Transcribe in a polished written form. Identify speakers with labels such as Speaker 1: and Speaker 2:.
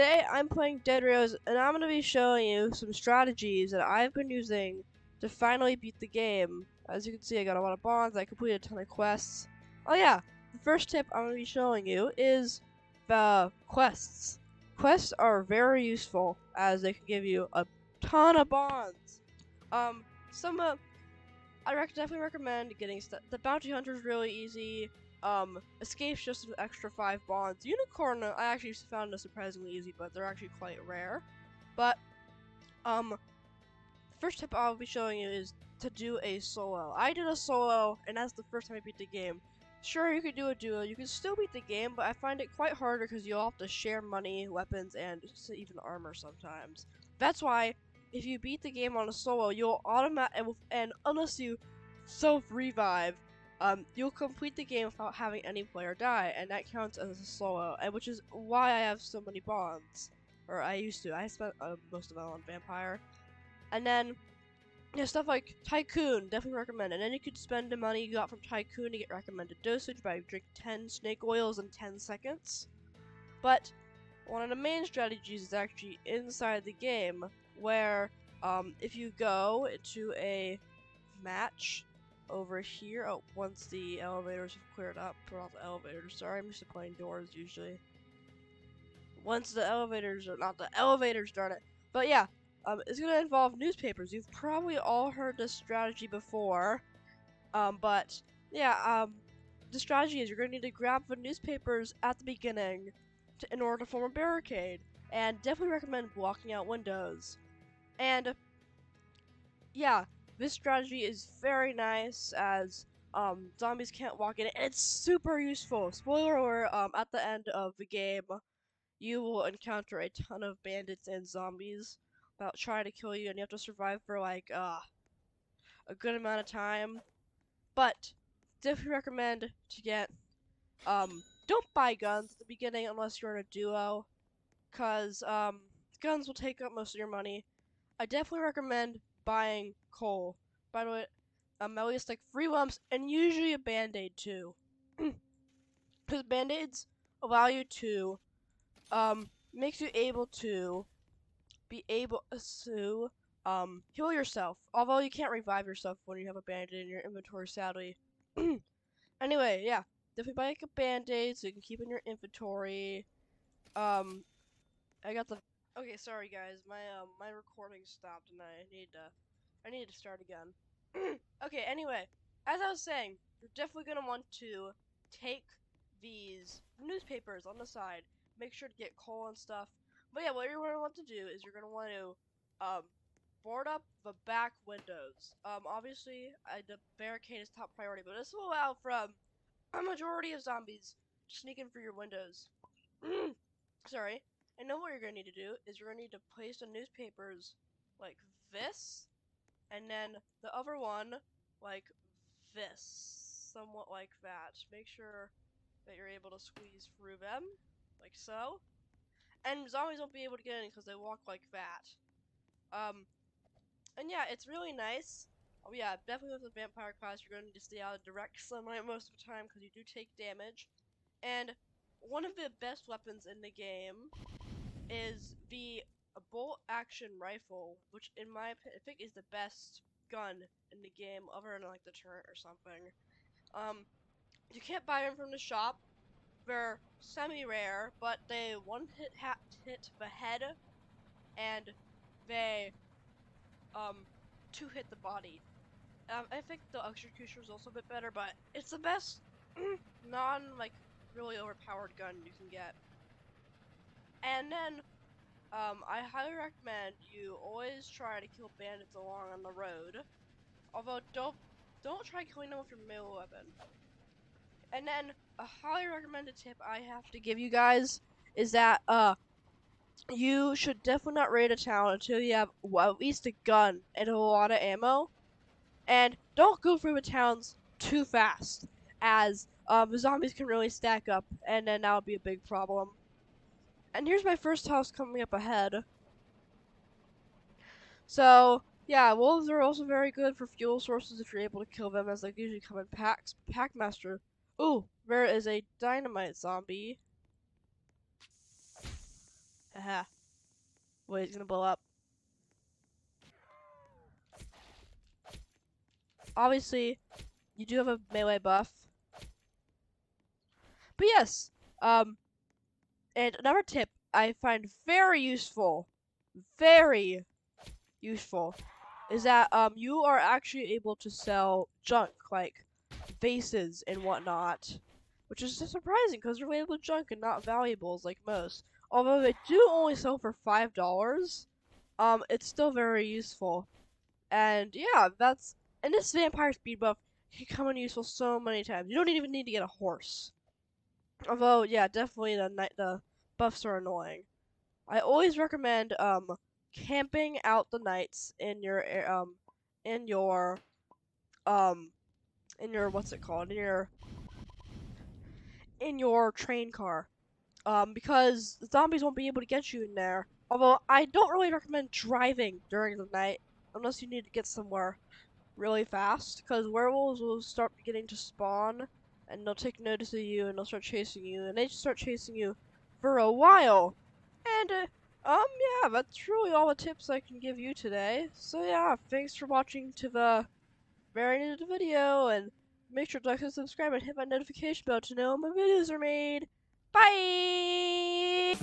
Speaker 1: Today I'm playing Dead Rails, and I'm going to be showing you some strategies that I've been using to finally beat the game. As you can see, I got a lot of bonds, I completed a ton of quests. Oh yeah, the first tip I'm going to be showing you is the quests. Quests are very useful, as they can give you a ton of bonds. I definitely recommend getting the Bounty Hunter is really easy. Escape's just an extra 5 bonds. Unicorn, I actually found it surprisingly easy, but they're actually quite rare. But, the first tip I'll be showing you is to do a solo. I did a solo, and that's the first time I beat the game. Sure, you could do a duo, you can still beat the game, but I find it quite harder because you'll have to share money, weapons, and even armor sometimes. That's why, if you beat the game on a solo, you'll and unless you self-revive, you'll complete the game without having any player die, and that counts as a solo, and which is why I have so many bonds. Or I used to. I spent most of it on Vampire. And then, stuff like Tycoon, definitely recommend. And then you could spend the money you got from Tycoon to get recommended dosage by drinking 10 snake oils in 10 seconds. But one of the main strategies is actually inside the game, where if you go into a match over here, once the elevators have cleared up, or not the elevators, sorry, I'm used to playing doors usually. Once the elevators, or not the elevators, darn it. But yeah, it's gonna involve newspapers. You've probably all heard this strategy before, but yeah, the strategy is you're gonna need to grab the newspapers at the beginning in order to form a barricade, and definitely recommend blocking out windows. And yeah, this strategy is very nice as zombies can't walk in it, and it's super useful. Spoiler alert, at the end of the game, you will encounter a ton of bandits and zombies about trying to kill you, and you have to survive for like a good amount of time. But definitely recommend to get don't buy guns at the beginning unless you're in a duo, cause guns will take up most of your money. I definitely recommend buying coal. By the way, at least like 3 lumps and usually a band-aid too. Because band-aids allow you to makes you able to heal yourself. Although you can't revive yourself when you have a band-aid in your inventory, sadly. Anyway, yeah. Definitely buy like a band-aid so you can keep in your inventory. I got the Okay, sorry guys. My recording stopped and I need to start again. Okay, anyway, as I was saying, you're definitely gonna want to take these newspapers on the side. Make sure to get coal and stuff. But yeah, what you're gonna want to do is you're gonna want to board up the back windows. Obviously, the barricade is top priority, but this will allow from a majority of zombies to sneak in through your windows. Sorry. And then what you're gonna need to do is you're gonna need to place the newspapers like this, and then the other one like this, somewhat like that. Make sure that you're able to squeeze through them, like so. And zombies won't be able to get in because they walk like that. And yeah, it's really nice. Oh yeah, definitely with the vampire class, you're going to need to stay out of direct sunlight most of the time because you do take damage. And one of the best weapons in the game is the bolt action rifle, which in my opinion I think is the best gun in the game, other than like the turret or something. You can't buy them from the shop. They're semi-rare, but they hit the head, and they 2 hit the body. I think the execution is also a bit better, but it's the best like really overpowered gun you can get. And then I highly recommend you always try to kill bandits along on the road. Although don't try killing them with your melee weapon. And then a highly recommended tip I have to give you guys is that you should definitely not raid a town until you have at least a gun and a lot of ammo. And don't go through the towns too fast, as the zombies can really stack up, and then that would be a big problem. And here's my first house coming up ahead. So, yeah, wolves are also very good for fuel sources if you're able to kill them, as they usually come in packs. Packmaster. Ooh, there is a dynamite zombie. Haha. Wait, he's gonna blow up. Obviously, you do have a melee buff. But yes, and another tip I find very useful, is that you are actually able to sell junk like vases and whatnot, which is just surprising because they're labeled junk and not valuables like most. Although they do only sell for $5, it's still very useful. And yeah, and this vampire speed buff can come in useful so many times. You don't even need to get a horse. Although, yeah, definitely the buffs are annoying. I always recommend camping out the nights in your in your um in your what's it called in your train car, because the zombies won't be able to get you in there. Although I don't really recommend driving during the night unless you need to get somewhere really fast, because werewolves will start beginning to spawn and they'll take notice of you and they'll start chasing you, and they just start chasing you for a while. And yeah, that's really all the tips I can give you today. So yeah, thanks for watching to the very end of the video, and make sure to like and subscribe and hit my notification bell to know when my videos are made. Bye!